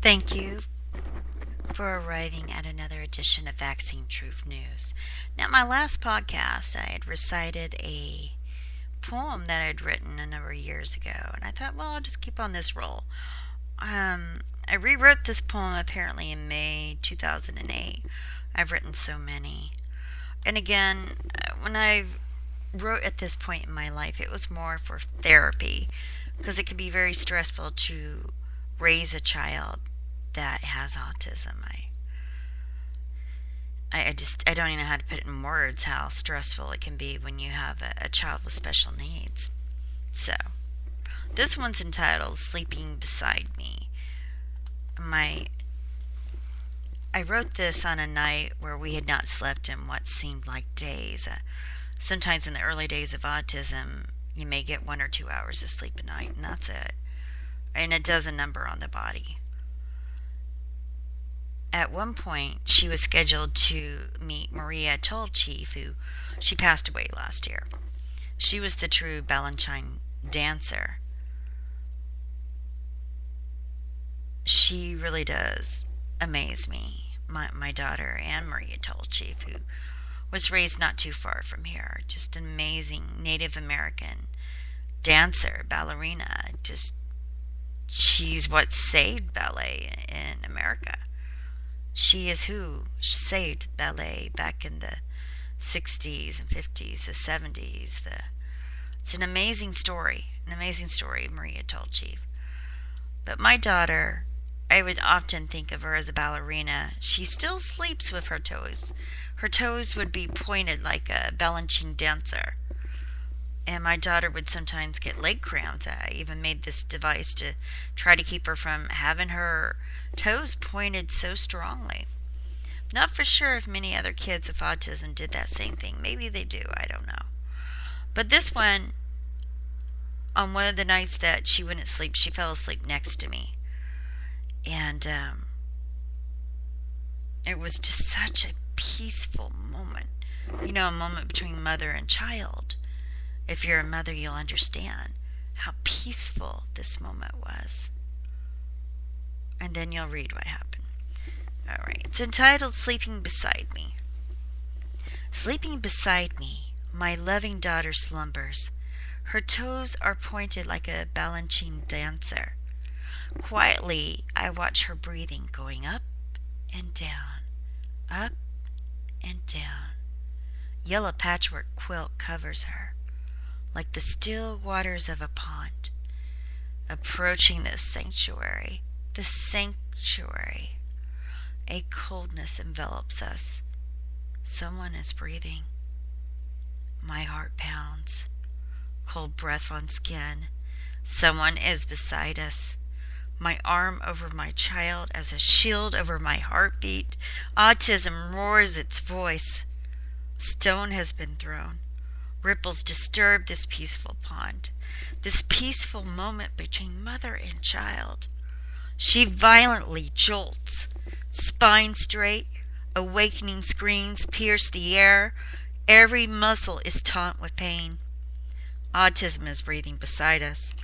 Thank you for arriving at another edition of Vaccine Truth News. Now, my last podcast, I had recited a poem that I'd written a number of years ago, and I thought, well, I'll just keep on this roll. I rewrote this poem apparently in May 2008. I've written so many. And again, when I wrote at this point in my life, it was more for therapy because it can be very stressful to raise a child that has autism. I don't even know how to put it in words how stressful it can be when you have a child with special needs. So, this one's entitled Sleeping Beside Me. I wrote this on a night where we had not slept in what seemed like days. Sometimes in the early days of autism, you may get 1 or 2 hours of sleep a night, and that's it. And it does a number on the body. At one point, she was scheduled to meet Maria Tolchief, who she passed away last year. She was the true Balanchine dancer. She really does amaze me. My daughter, Anne Maria Tolchief, who was raised not too far from here, just an amazing Native American dancer, ballerina. She's what saved ballet in America. She is who saved ballet back in the 60s and 50s, the 70s. It's an amazing story, Maria Tolchief. But my daughter, I would often think of her as a ballerina. She still sleeps with her toes. Her toes would be pointed like a Balanchine dancer. And my daughter would sometimes get leg cramps. I even made this device to try to keep her from having her toes pointed so strongly. Not for sure if many other kids with autism did that same thing. Maybe they do, I don't know. But this one, on one of the nights that she wouldn't sleep, she fell asleep next to me. And it was just such a peaceful moment. You know, a moment between mother and child. If you're a mother, you'll understand how peaceful this moment was. And then you'll read what happened. Alright, it's entitled Sleeping Beside Me. Sleeping beside me, my loving daughter slumbers. Her toes are pointed like a Balanchine dancer. Quietly, I watch her breathing going up and down, up and down. Yellow patchwork quilt covers her, like the still waters of a pond. Approaching the sanctuary, a coldness envelops us. Someone is breathing. My heart pounds. Cold breath on skin. Someone is beside us. My arm over my child as a shield over my heartbeat. Autism roars its voice. Stone has been thrown. Ripples disturb this peaceful pond, this peaceful moment between mother and child. She violently jolts, spine straight, awakening screams pierce the air. Every muscle is taut with pain. Autism is breathing beside us.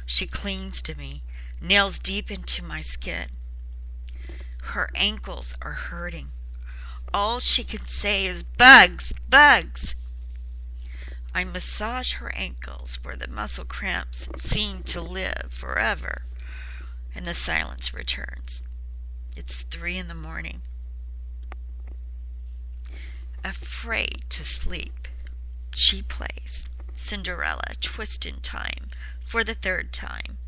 She clings to me, nails deep into my skin. Her ankles are hurting. All she can say is, "Bugs, bugs." I massage her ankles where the muscle cramps seem to live forever, and the silence returns. It's 3 a.m. Afraid to sleep, she plays Cinderella Twist in Time for the 3rd time.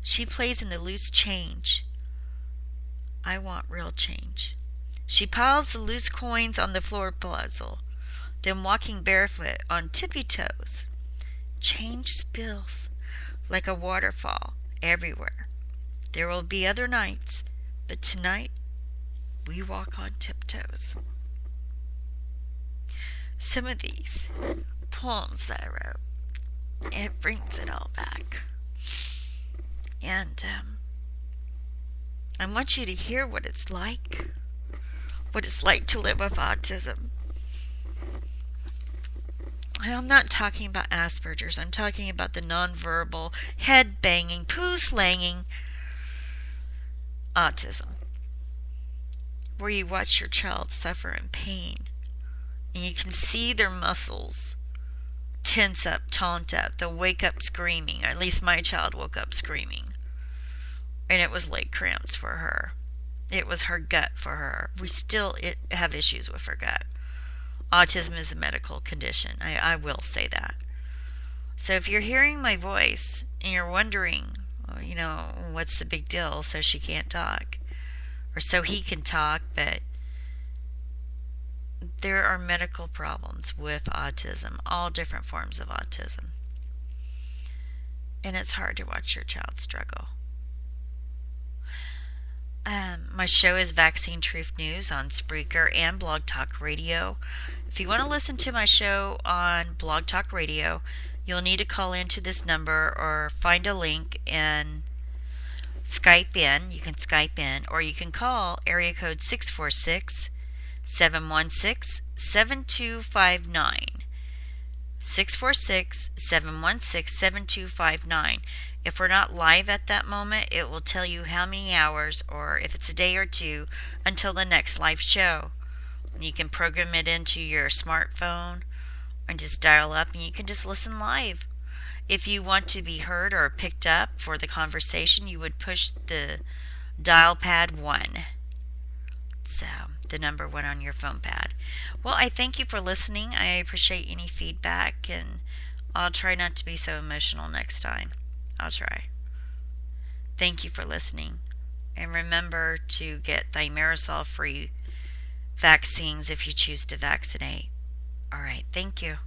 She plays in the loose change. I want real change. She piles the loose coins on the floor puzzle, then walking barefoot on tippy toes. Change spills like a waterfall everywhere. There will be other nights, but tonight we walk on tiptoes. Some of these poems that I wrote, it brings it all back. And I want you to hear what it's like to live with autism. I'm not talking about Asperger's. I'm talking about the nonverbal, head-banging, poo-slanging autism, where you watch your child suffer in pain and you can see their muscles tense up, taunt up. They'll wake up screaming. At least my child woke up screaming. And it was leg cramps for her. It was her gut for her. We still have issues with her gut. Autism is a medical condition. I will say that. So if you're hearing my voice and you're wondering, what's the big deal? So she can't talk. Or so he can talk, but there are medical problems with autism, all different forms of autism. And it's hard to watch your child struggle. My show is Vaccine Truth News on Spreaker and Blog Talk Radio. If you want to listen to my show on Blog Talk Radio, you'll need to call into this number or find a link and Skype in. You can Skype in, or you can call area code 646-716-7259. 646-716-7259. If we're not live at that moment, it will tell you how many hours, or if it's a day or two, until the next live show. You can program it into your smartphone and just dial up and you can just listen live. If you want to be heard or picked up for the conversation, you would push the dial pad 1. So, the number 1 on your phone pad. Well, I thank you for listening. I appreciate any feedback, and I'll try not to be so emotional next time. I'll try. Thank you for listening. And remember to get thimerosal-free vaccines if you choose to vaccinate. All right, thank you.